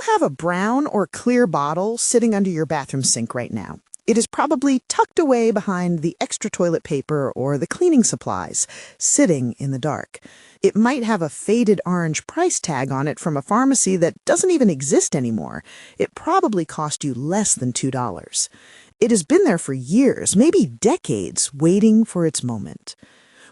have a brown or clear bottle sitting under your bathroom sink right now. It is probably tucked away behind the extra toilet paper or the cleaning supplies, sitting in the dark. It might have a faded orange price tag on it from a pharmacy that doesn't even exist anymore. It probably cost you less than $2. It has been there for years, maybe decades, waiting for its moment.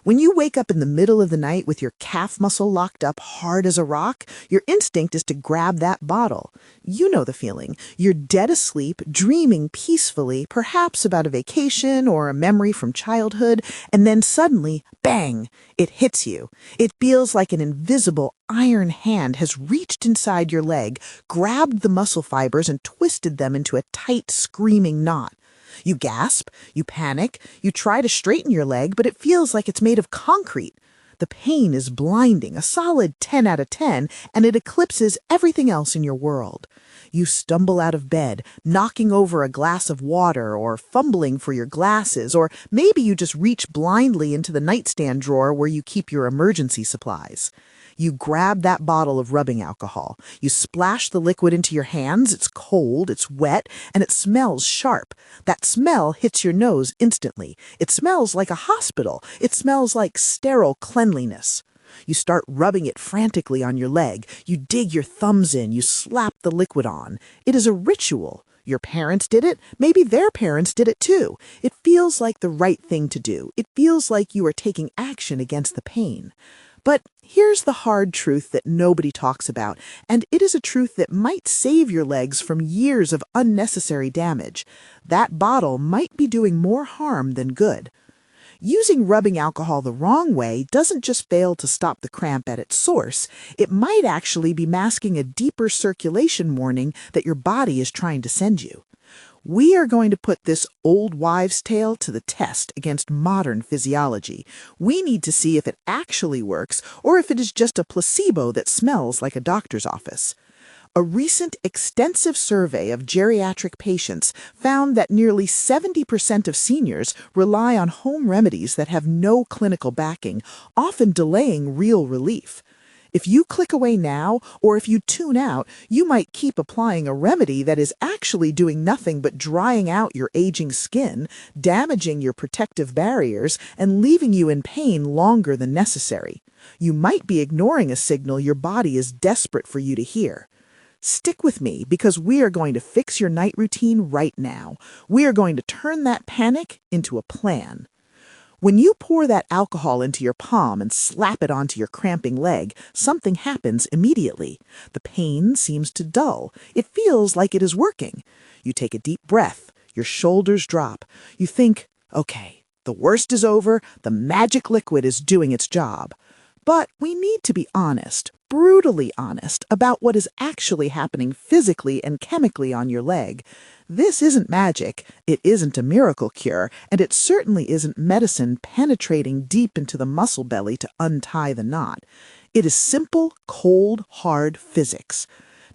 When you wake up in the middle of the night with your calf muscle locked up hard as a rock, your instinct is to grab that bottle. You know the feeling. You're dead asleep, dreaming peacefully, perhaps about a vacation or a memory from childhood, and then suddenly, bang, it hits you. It feels like an invisible iron hand has reached inside your leg, grabbed the muscle fibers, and twisted them into a tight, screaming knot. You gasp, you panic, you try to straighten your leg, but it feels like it's made of concrete. The pain is blinding, a solid 10 out of 10, and it eclipses everything else in your world. You stumble out of bed, knocking over a glass of water or fumbling for your glasses, or maybe you just reach blindly into the nightstand drawer where you keep your emergency supplies. You grab that bottle of rubbing alcohol. You splash the liquid into your hands. It's cold, it's wet, and it smells sharp. That smell hits your nose instantly. It smells like a hospital. It smells like sterile cleanliness. You start rubbing it frantically on your leg. You dig your thumbs in. You slap the liquid on. It is a ritual. Your parents did it. Maybe their parents did it too. It feels like the right thing to do. It feels like you are taking action against the pain. But here's the hard truth that nobody talks about, and it is a truth that might save your legs from years of unnecessary damage. That bottle might be doing more harm than good. Using rubbing alcohol the wrong way doesn't just fail to stop the cramp at its source. It might actually be masking a deeper circulation warning that your body is trying to send you. We are going to put this old wives' tale to the test against modern physiology. We need to see if it actually works or if it is just a placebo that smells like a doctor's office. A recent extensive survey of geriatric patients found that nearly 70% of seniors rely on home remedies that have no clinical backing, often delaying real relief. If you click away now, or if you tune out, you might keep applying a remedy that is actually doing nothing but drying out your aging skin, damaging your protective barriers, and leaving you in pain longer than necessary. You might be ignoring a signal your body is desperate for you to hear. Stick with me because we are going to fix your night routine right now. We are going to turn that panic into a plan. When you pour that alcohol into your palm and slap it onto your cramping leg, something happens immediately. The pain seems to dull. It feels like it is working. You take a deep breath. Your shoulders drop. You think, okay, the worst is over. The magic liquid is doing its job. But we need to be honest, brutally honest, about what is actually happening physically and chemically on your leg. This isn't magic, it isn't a miracle cure, and it certainly isn't medicine penetrating deep into the muscle belly to untie the knot. It is simple, cold, hard physics.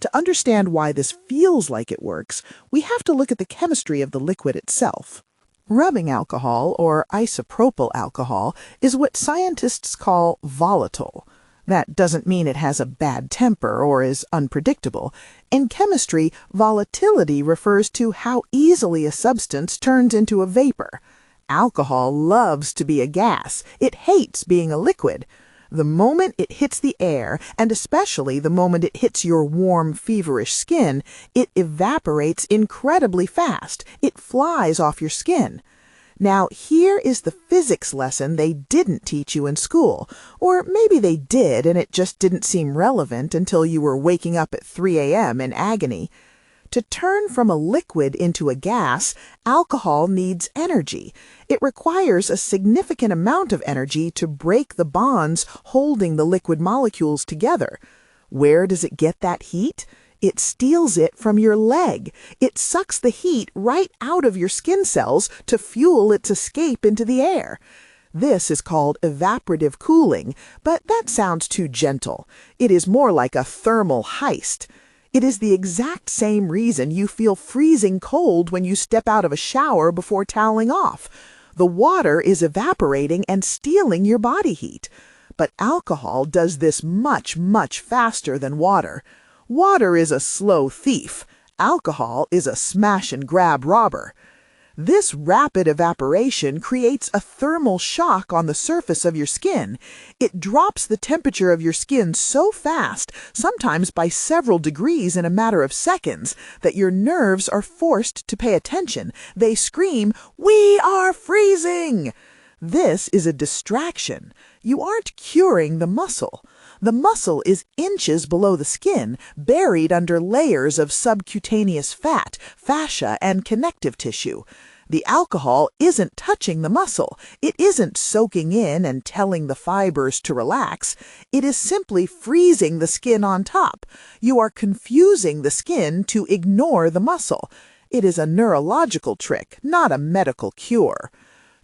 To understand why this feels like it works, we have to look at the chemistry of the liquid itself. Rubbing alcohol, or isopropyl alcohol, is what scientists call volatile. That doesn't mean it has a bad temper or is unpredictable. In chemistry, volatility refers to how easily a substance turns into a vapor. Alcohol loves to be a gas. It hates being a liquid. The moment it hits the air, and especially the moment it hits your warm, feverish skin, it evaporates incredibly fast. It flies off your skin. Now, here is the physics lesson they didn't teach you in school. Or maybe they did, and it just didn't seem relevant until you were waking up at 3 a.m. in agony. To turn from a liquid into a gas, alcohol needs energy. It requires a significant amount of energy to break the bonds holding the liquid molecules together. Where does it get that heat? It steals it from your leg. It sucks the heat right out of your skin cells to fuel its escape into the air. This is called evaporative cooling, but that sounds too gentle. It is more like a thermal heist. It is the exact same reason you feel freezing cold when you step out of a shower before toweling off. The water is evaporating and stealing your body heat. But alcohol does this much, much faster than water. Water is a slow thief. Alcohol is a smash-and-grab robber. This rapid evaporation creates a thermal shock on the surface of your skin. It drops the temperature of your skin so fast, sometimes by several degrees in a matter of seconds, that your nerves are forced to pay attention. They scream, "We are freezing!" This is a distraction. You aren't curing the muscle. The muscle is inches below the skin, buried under layers of subcutaneous fat, fascia, and connective tissue. The alcohol isn't touching the muscle. It isn't soaking in and telling the fibers to relax. It is simply freezing the skin on top. You are confusing the skin to ignore the muscle. It is a neurological trick, not a medical cure.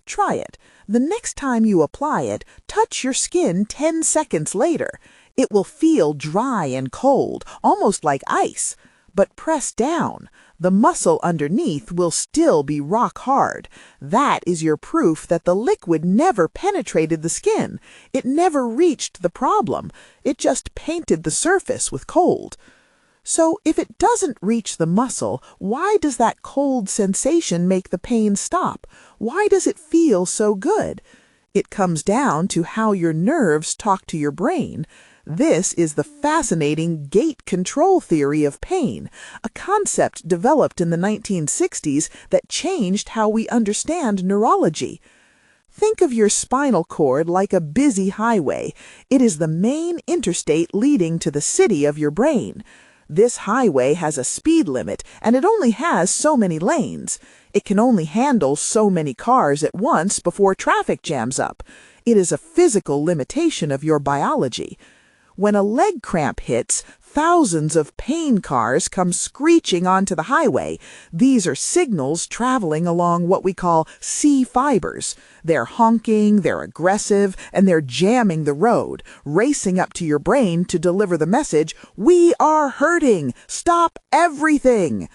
Try it. The next time you apply it, touch your skin 10 seconds later. It will feel dry and cold, almost like ice. But press down. The muscle underneath will still be rock hard. That is your proof that the liquid never penetrated the skin. It never reached the problem. It just painted the surface with cold. So if it doesn't reach the muscle, why does that cold sensation make the pain stop? Why does it feel so good? It comes down to how your nerves talk to your brain. This is the fascinating gate control theory of pain, a concept developed in the 1960s that changed how we understand neurology. Think of your spinal cord like a busy highway. It is the main interstate leading to the city of your brain. This highway has a speed limit, and it only has so many lanes. It can only handle so many cars at once before traffic jams up. It is a physical limitation of your biology. When a leg cramp hits, thousands of pain cars come screeching onto the highway. These are signals traveling along what we call C fibers. They're honking, they're aggressive, and they're jamming the road, racing up to your brain to deliver the message, "We are hurting! Stop everything!"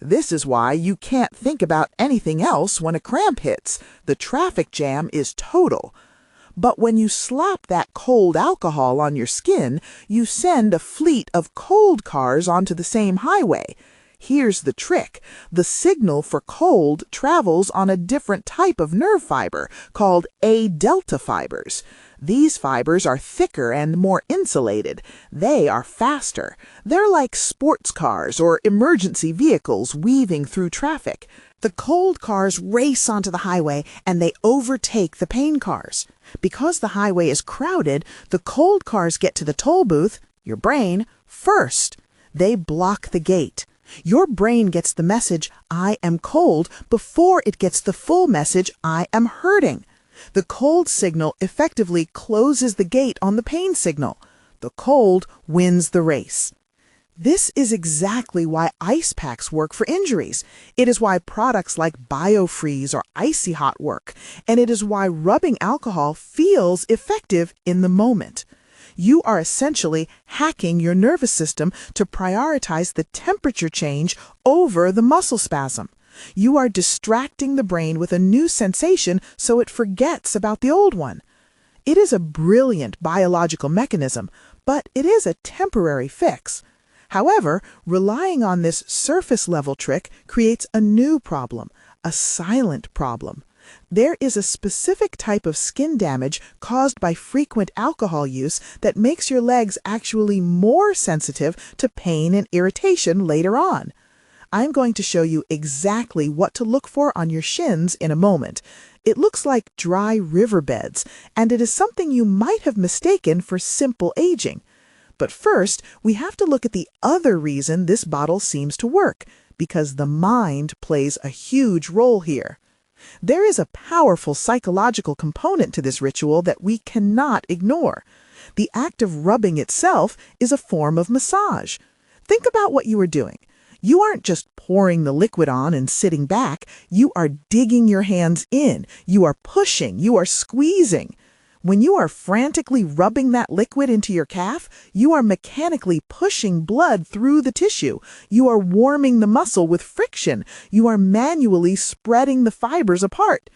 This is why you can't think about anything else when a cramp hits. The traffic jam is total. But when you slap that cold alcohol on your skin, you send a fleet of cold cars onto the same highway. Here's the trick. The signal for cold travels on a different type of nerve fiber called A delta fibers. These fibers are thicker and more insulated. They are faster. They're like sports cars or emergency vehicles weaving through traffic. The cold cars race onto the highway and they overtake the pain cars. Because the highway is crowded, the cold cars get to the toll booth, your brain, first. They block the gate. Your brain gets the message, "I am cold," before it gets the full message, "I am hurting." The cold signal effectively closes the gate on the pain signal. The cold wins the race. This is exactly why ice packs work for injuries. It is why products like BioFreeze or Icy Hot work. And it is why rubbing alcohol feels effective in the moment. You are essentially hacking your nervous system to prioritize the temperature change over the muscle spasm. You are distracting the brain with a new sensation so it forgets about the old one. It is a brilliant biological mechanism, but it is a temporary fix. However, relying on this surface-level trick creates a new problem, a silent problem. There is a specific type of skin damage caused by frequent alcohol use that makes your legs actually more sensitive to pain and irritation later on. I'm going to show you exactly what to look for on your shins in a moment. It looks like dry riverbeds, and it is something you might have mistaken for simple aging. But first, we have to look at the other reason this bottle seems to work, because the mind plays a huge role here. There is a powerful psychological component to this ritual that we cannot ignore. The act of rubbing itself is a form of massage. Think about what you are doing. You aren't just pouring the liquid on and sitting back. You are digging your hands in. You are pushing. You are squeezing. When you are frantically rubbing that liquid into your calf, you are mechanically pushing blood through the tissue. You are warming the muscle with friction. You are manually spreading the fibers apart.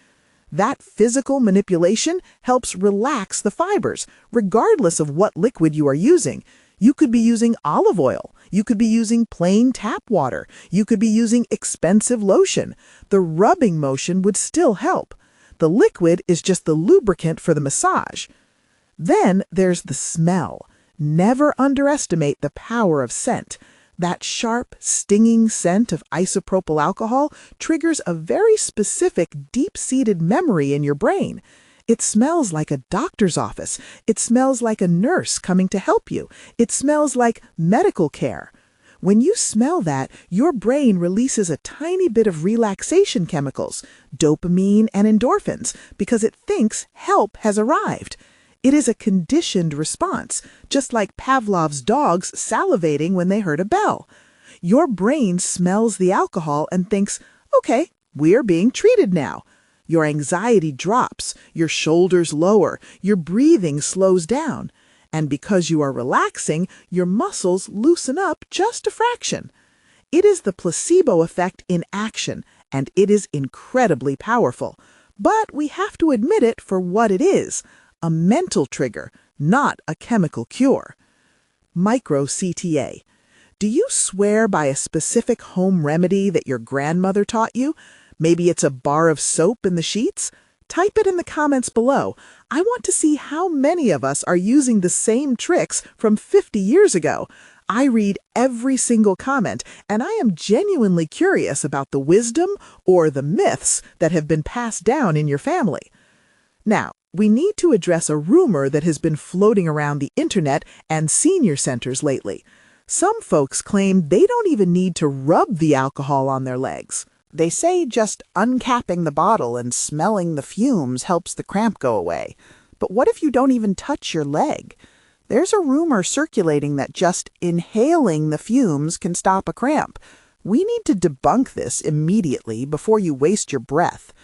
That physical manipulation helps relax the fibers, regardless of what liquid you are using. You could be using olive oil. You could be using plain tap water. You could be using expensive lotion. The rubbing motion would still help. The liquid is just the lubricant for the massage. Then there's the smell. Never underestimate the power of scent. That sharp, stinging scent of isopropyl alcohol triggers a very specific, deep-seated memory in your brain. It smells like a doctor's office. It smells like a nurse coming to help you. It smells like medical care. When you smell that, your brain releases a tiny bit of relaxation chemicals, dopamine and endorphins, because it thinks help has arrived. It is a conditioned response, just like Pavlov's dogs salivating when they heard a bell. Your brain smells the alcohol and thinks, okay, we're being treated now. Your anxiety drops, your shoulders lower, your breathing slows down. And because you are relaxing, your muscles loosen up just a fraction. It is the placebo effect in action, and it is incredibly powerful. But we have to admit it for what it is, a mental trigger, not a chemical cure. Micro-CTA. Do you swear by a specific home remedy that your grandmother taught you? Maybe it's a bar of soap in the sheets? Type it in the comments below. I want to see how many of us are using the same tricks from 50 years ago. I read every single comment, and I am genuinely curious about the wisdom or the myths that have been passed down in your family. Now, we need to address a rumor that has been floating around the internet and senior centers lately. Some folks claim they don't even need to rub the alcohol on their legs. They say just uncapping the bottle and smelling the fumes helps the cramp go away. But what if you don't even touch your leg? There's a rumor circulating that just inhaling the fumes can stop a cramp. We need to debunk this immediately before you waste your breath.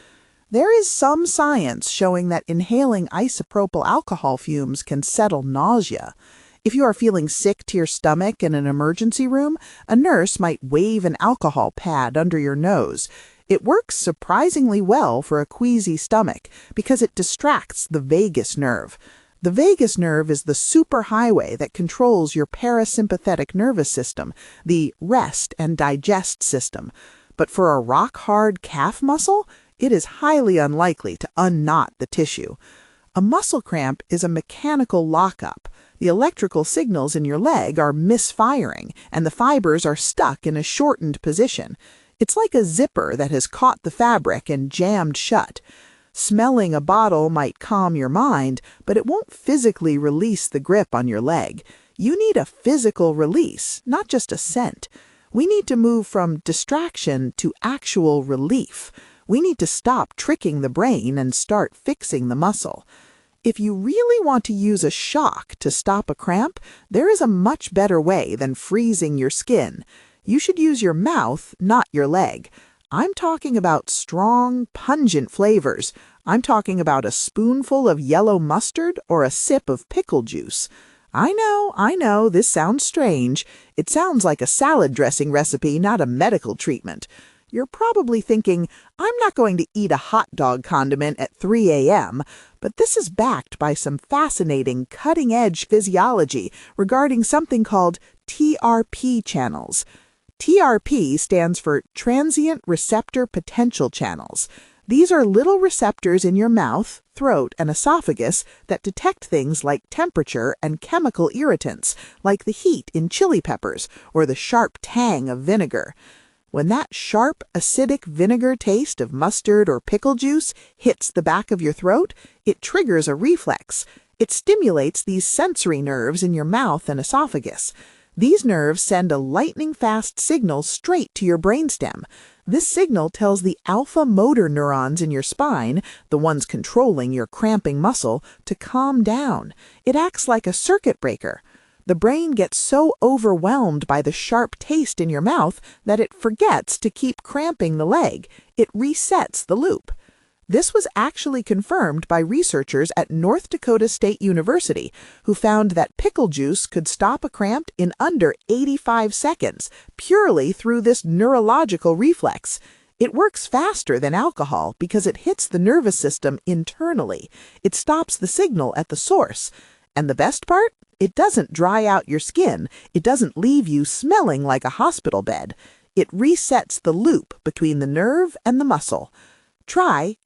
There is some science showing that inhaling isopropyl alcohol fumes can settle nausea. If you are feeling sick to your stomach in an emergency room, a nurse might wave an alcohol pad under your nose. It works surprisingly well for a queasy stomach because it distracts the vagus nerve. The vagus nerve is the superhighway that controls your parasympathetic nervous system, the rest and digest system. But for a rock-hard calf muscle, it is highly unlikely to unknot the tissue. A muscle cramp is a mechanical lockup. The electrical signals in your leg are misfiring, and the fibers are stuck in a shortened position. It's like a zipper that has caught the fabric and jammed shut. Smelling a bottle might calm your mind, but it won't physically release the grip on your leg. You need a physical release, not just a scent. We need to move from distraction to actual relief. We need to stop tricking the brain and start fixing the muscle. If you really want to use a shock to stop a cramp, there is a much better way than freezing your skin. You should use your mouth, not your leg. I'm talking about strong, pungent flavors. I'm talking about a spoonful of yellow mustard or a sip of pickle juice. I know, this sounds strange. It sounds like a salad dressing recipe, not a medical treatment. You're probably thinking, I'm not going to eat a hot dog condiment at 3 a.m., but this is backed by some fascinating cutting-edge physiology regarding something called TRP channels. TRP stands for Transient Receptor Potential Channels. These are little receptors in your mouth, throat, and esophagus that detect things like temperature and chemical irritants, like the heat in chili peppers or the sharp tang of vinegar. When that sharp, acidic vinegar taste of mustard or pickle juice hits the back of your throat, it triggers a reflex. It stimulates these sensory nerves in your mouth and esophagus. These nerves send a lightning-fast signal straight to your brainstem. This signal tells the alpha motor neurons in your spine, the ones controlling your cramping muscle, to calm down. It acts like a circuit breaker. The brain gets so overwhelmed by the sharp taste in your mouth that it forgets to keep cramping the leg. It resets the loop. This was actually confirmed by researchers at North Dakota State University, who found that pickle juice could stop a cramp in under 85 seconds, purely through this neurological reflex. It works faster than alcohol because it hits the nervous system internally. It stops the signal at the source. And the best part? It doesn't dry out your skin. It doesn't leave you smelling like a hospital bed. It resets the loop between the nerve and the muscle.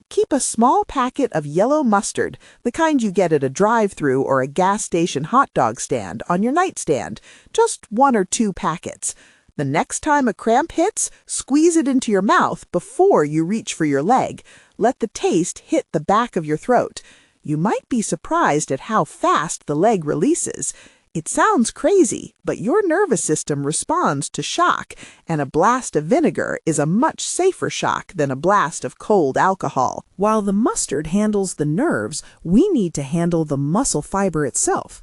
Keep a small packet of yellow mustard, the kind you get at a drive-thru or a gas station hot dog stand, on your nightstand. Just 1 or 2 packets. The next time a cramp hits, squeeze it into your mouth before you reach for your leg. Let the taste hit the back of your throat. You might be surprised at how fast the leg releases. It sounds crazy, but your nervous system responds to shock, and a blast of vinegar is a much safer shock than a blast of cold alcohol. While the mustard handles the nerves, we need to handle the muscle fiber itself.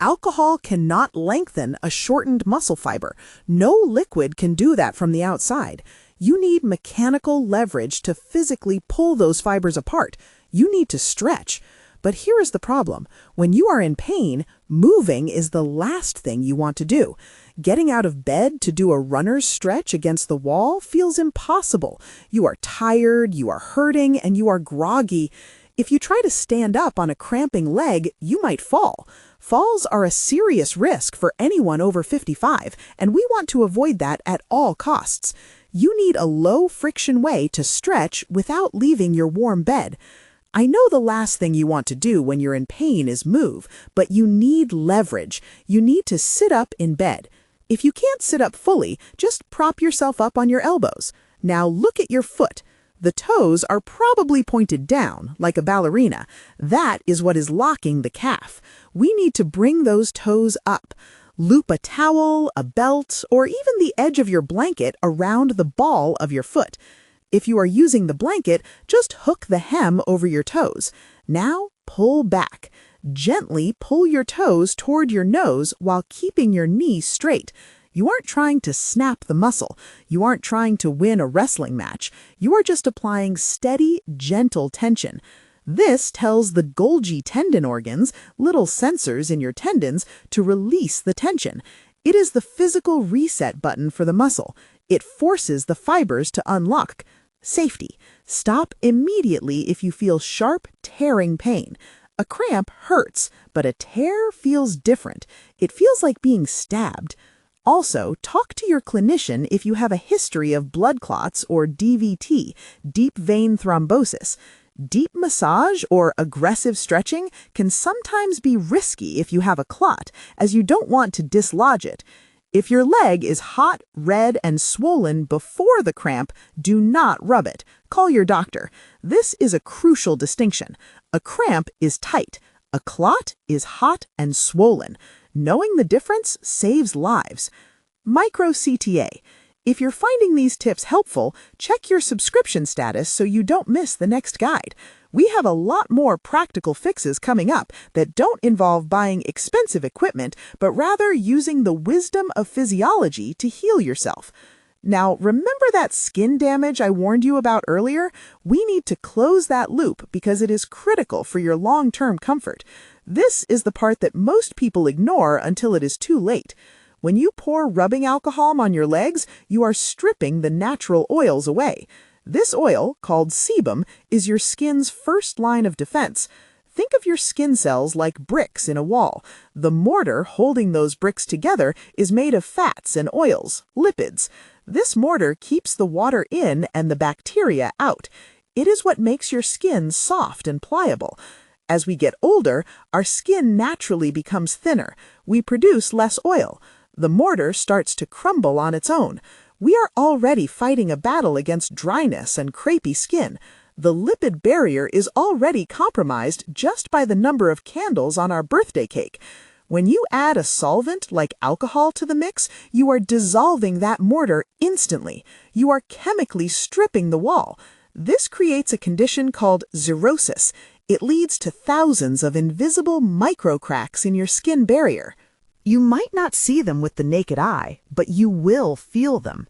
Alcohol cannot lengthen a shortened muscle fiber. No liquid can do that from the outside. You need mechanical leverage to physically pull those fibers apart. You need to stretch. But here is the problem. When you are in pain, moving is the last thing you want to do. Getting out of bed to do a runner's stretch against the wall feels impossible. You are tired, you are hurting, and you are groggy. If you try to stand up on a cramping leg, you might fall. Falls are a serious risk for anyone over 55, and we want to avoid that at all costs. You need a low-friction way to stretch without leaving your warm bed. I know the last thing you want to do when you're in pain is move, but you need leverage. You need to sit up in bed. If you can't sit up fully, just prop yourself up on your elbows. Now look at your foot. The toes are probably pointed down, like a ballerina. That is what is locking the calf. We need to bring those toes up. Loop a towel, a belt, or even the edge of your blanket around the ball of your foot. If you are using the blanket, just hook the hem over your toes. Now pull back. Gently pull your toes toward your nose while keeping your knee straight. You aren't trying to snap the muscle. You aren't trying to win a wrestling match. You are just applying steady, gentle tension. This tells the Golgi tendon organs, little sensors in your tendons, to release the tension. It is the physical reset button for the muscle. It forces the fibers to unlock. Safety. Stop immediately if you feel sharp, tearing pain. A cramp hurts, but a tear feels different. It feels like being stabbed. Also, talk to your clinician if you have a history of blood clots or DVT, deep vein thrombosis. Deep massage or aggressive stretching can sometimes be risky if you have a clot, as you don't want to dislodge it. If your leg is hot, red, and swollen before the cramp, do not rub it. Call your doctor. This is a crucial distinction. A cramp is tight. A clot is hot and swollen. Knowing the difference saves lives. Micro-CTA. If you're finding these tips helpful, check your subscription status so you don't miss the next guide. We have a lot more practical fixes coming up that don't involve buying expensive equipment, but rather using the wisdom of physiology to heal yourself. Now, remember that skin damage I warned you about earlier? We need to close that loop because it is critical for your long-term comfort. This is the part that most people ignore until it is too late. When you pour rubbing alcohol on your legs, you are stripping the natural oils away. This oil, called sebum, is your skin's first line of defense. Think of your skin cells like bricks in a wall. The mortar holding those bricks together is made of fats and oils, lipids. This mortar keeps the water in and the bacteria out. It is what makes your skin soft and pliable. As we get older, our skin naturally becomes thinner. We produce less oil. The mortar starts to crumble on its own. We are already fighting a battle against dryness and crepey skin. The lipid barrier is already compromised just by the number of candles on our birthday cake. When you add a solvent like alcohol to the mix, you are dissolving that mortar instantly. You are chemically stripping the wall. This creates a condition called xerosis. It leads to thousands of invisible microcracks in your skin barrier. You might not see them with the naked eye, but you will feel them.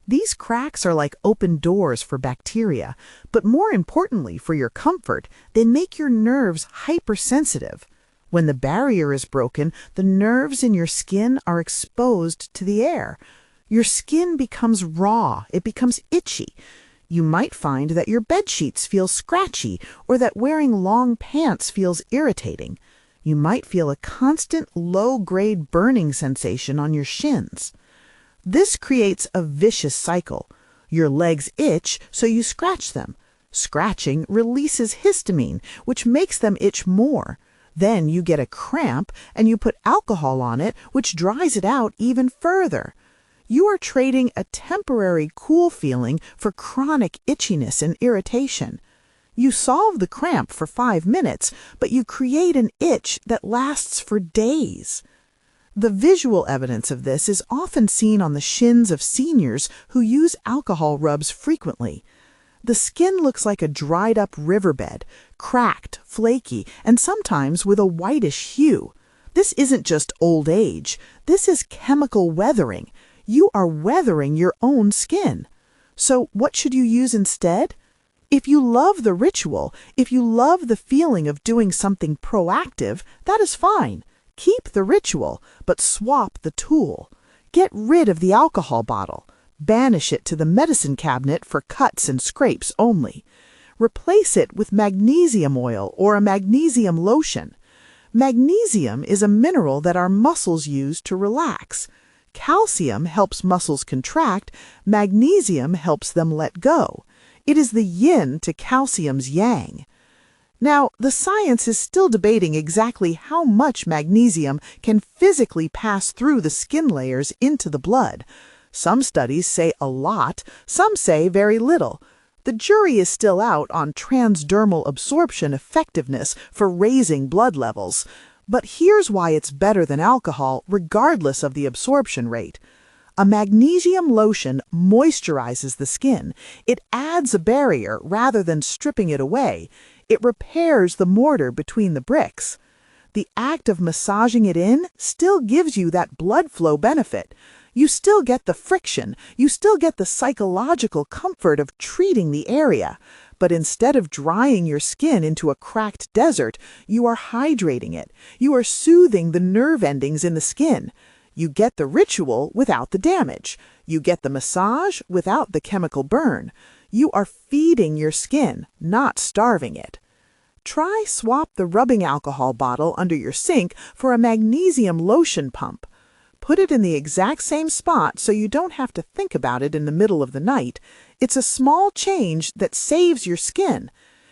These cracks are like open doors for bacteria, but more importantly for your comfort, they make your nerves hypersensitive. When the barrier is broken, the nerves in your skin are exposed to the air. Your skin becomes raw, it becomes itchy. You might find that your bed sheets feel scratchy or that wearing long pants feels irritating. You might feel a constant low-grade burning sensation on your shins. This creates a vicious cycle. Your legs itch, so you scratch them. Scratching releases histamine, which makes them itch more. Then you get a cramp, and you put alcohol on it, which dries it out even further. You are trading a temporary cool feeling for chronic itchiness and irritation. You solve the cramp for 5 minutes, but you create an itch that lasts for days. The visual evidence of this is often seen on the shins of seniors who use alcohol rubs frequently. The skin looks like a dried-up riverbed, cracked, flaky, and sometimes with a whitish hue. This isn't just old age. This is chemical weathering. You are weathering your own skin. So what should you use instead? If you love the ritual, if you love the feeling of doing something proactive, that is fine. Keep the ritual, but swap the tool. Get rid of the alcohol bottle. Banish it to the medicine cabinet for cuts and scrapes only. Replace it with magnesium oil or a magnesium lotion. Magnesium is a mineral that our muscles use to relax. Calcium helps muscles contract. Magnesium helps them let go. It is the yin to calcium's yang. Now, the science is still debating exactly how much magnesium can physically pass through the skin layers into the blood. Some studies say a lot, some say very little. The jury is still out on transdermal absorption effectiveness for raising blood levels. But here's why it's better than alcohol, regardless of the absorption rate. A magnesium lotion moisturizes the skin. It adds a barrier rather than stripping it away. It repairs the mortar between the bricks. The act of massaging it in still gives you that blood flow benefit. You still get the friction. You still get the psychological comfort of treating the area. But instead of drying your skin into a cracked desert, you are hydrating it. You are soothing the nerve endings in the skin. You get the ritual without the damage. You get the massage without the chemical burn. You are feeding your skin, not starving it. Try swap the rubbing alcohol bottle under your sink for a magnesium lotion pump. Put it in the exact same spot so you don't have to think about it in the middle of the night. It's a small change that saves your skin.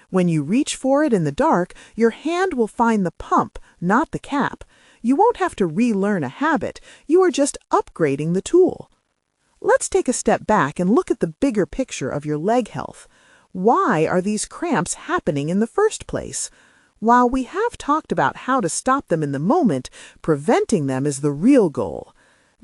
When you reach for it in the dark, your hand will find the pump, not the cap. You won't have to relearn a habit. You are just upgrading the tool. Let's take a step back and look at the bigger picture of your leg health. Why are these cramps happening in the first place? While we have talked about how to stop them in the moment, preventing them is the real goal.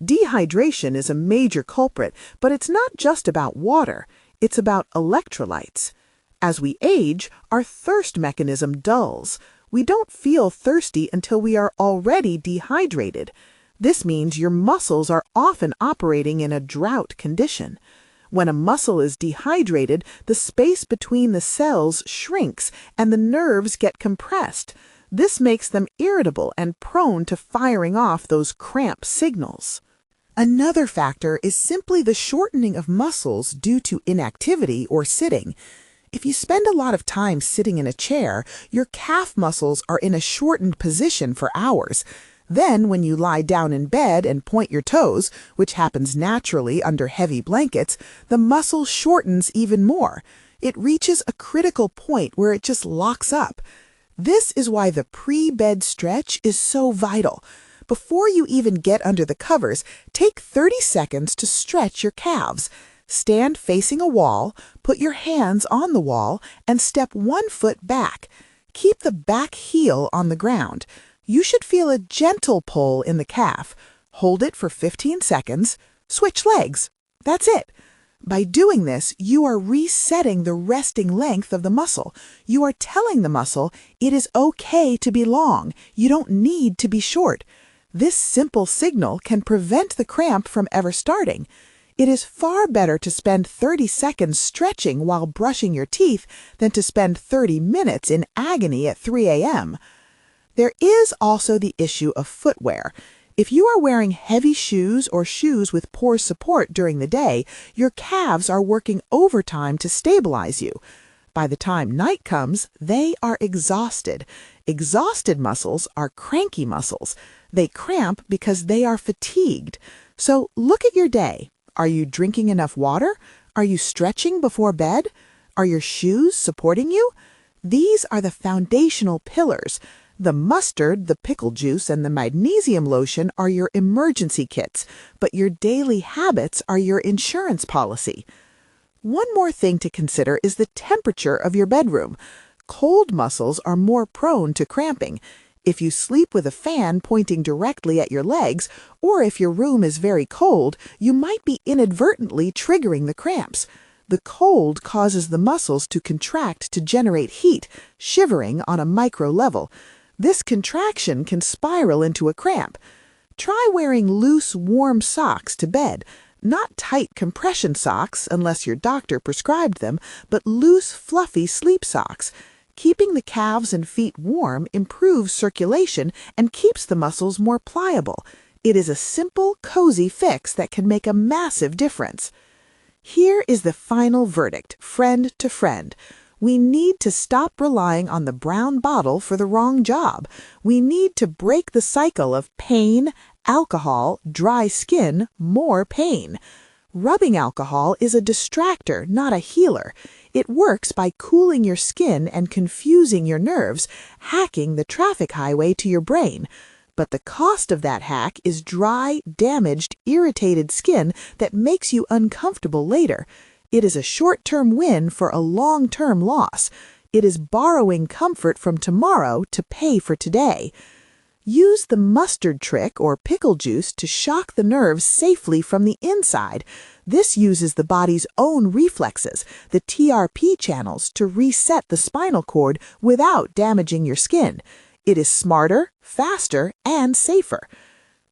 Dehydration is a major culprit, but it's not just about water. It's about electrolytes. As we age, our thirst mechanism dulls. We don't feel thirsty until we are already dehydrated. This means your muscles are often operating in a drought condition. When a muscle is dehydrated, the space between the cells shrinks and the nerves get compressed. This makes them irritable and prone to firing off those cramp signals. Another factor is simply the shortening of muscles due to inactivity or sitting. If you spend a lot of time sitting in a chair, your calf muscles are in a shortened position for hours. Then, when you lie down in bed and point your toes, which happens naturally under heavy blankets, the muscle shortens even more. It reaches a critical point where it just locks up. This is why the pre-bed stretch is so vital. Before you even get under the covers, take 30 seconds to stretch your calves. Stand facing a wall, put your hands on the wall, and step 1 foot back. Keep the back heel on the ground. You should feel a gentle pull in the calf. Hold it for 15 seconds. Switch legs. That's it. By doing this, you are resetting the resting length of the muscle. You are telling the muscle it is okay to be long. You don't need to be short. This simple signal can prevent the cramp from ever starting. It is far better to spend 30 seconds stretching while brushing your teeth than to spend 30 minutes in agony at 3 a.m. There is also the issue of footwear. If you are wearing heavy shoes or shoes with poor support during the day, your calves are working overtime to stabilize you. By the time night comes, they are exhausted. Exhausted muscles are cranky muscles. They cramp because they are fatigued. So look at your day. Are you drinking enough water? Are you stretching before bed? Are your shoes supporting you? These are the foundational pillars. The mustard, the pickle juice, and the magnesium lotion are your emergency kits, but your daily habits are your insurance policy. One more thing to consider is the temperature of your bedroom. Cold muscles are more prone to cramping. If you sleep with a fan pointing directly at your legs, or if your room is very cold, you might be inadvertently triggering the cramps. The cold causes the muscles to contract to generate heat, shivering on a micro level. This contraction can spiral into a cramp. Try wearing loose, warm socks to bed. Not tight compression socks, unless your doctor prescribed them, but loose, fluffy sleep socks. Keeping the calves and feet warm improves circulation and keeps the muscles more pliable. It is a simple, cozy fix that can make a massive difference. Here is the final verdict, friend to friend. We need to stop relying on the brown bottle for the wrong job. We need to break the cycle of pain, alcohol, dry skin, more pain. Rubbing alcohol is a distractor, not a healer. It works by cooling your skin and confusing your nerves, hacking the traffic highway to your brain. But the cost of that hack is dry, damaged, irritated skin that makes you uncomfortable later. It is a short-term win for a long-term loss. It is borrowing comfort from tomorrow to pay for today. Use the mustard trick or pickle juice to shock the nerves safely from the inside. This uses the body's own reflexes, the TRP channels, to reset the spinal cord without damaging your skin. It is smarter, faster, and safer.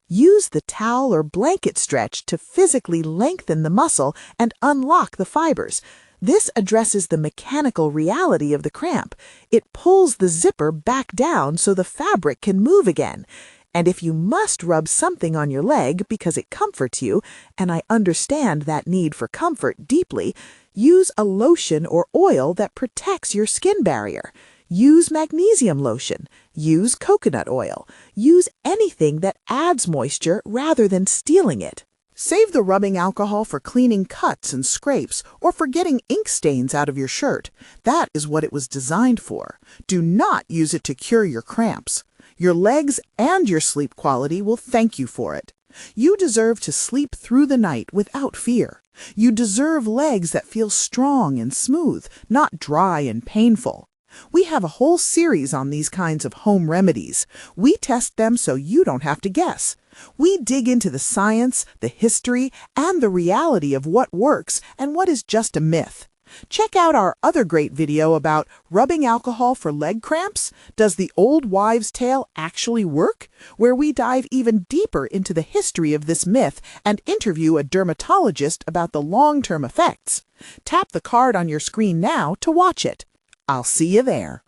Use the towel or blanket stretch to physically lengthen the muscle and unlock the fibers. This addresses the mechanical reality of the cramp. It pulls the zipper back down so the fabric can move again. And if you must rub something on your leg because it comforts you, and I understand that need for comfort deeply, use a lotion or oil that protects your skin barrier. Use magnesium lotion. Use coconut oil. Use anything that adds moisture rather than stealing it. Save the rubbing alcohol for cleaning cuts and scrapes or for getting ink stains out of your shirt. That is what it was designed for. Do not use it to cure your cramps. Your legs and your sleep quality will thank you for it. You deserve to sleep through the night without fear. You deserve legs that feel strong and smooth, not dry and painful. We have a whole series on these kinds of home remedies. We test them so you don't have to guess. We dig into the science, the history, and the reality of what works and what is just a myth. Check out our other great video about rubbing alcohol for leg cramps. Does the old wives' tale actually work? Where we dive even deeper into the history of this myth and interview a dermatologist about the long-term effects. Tap the card on your screen now to watch it. I'll see you there.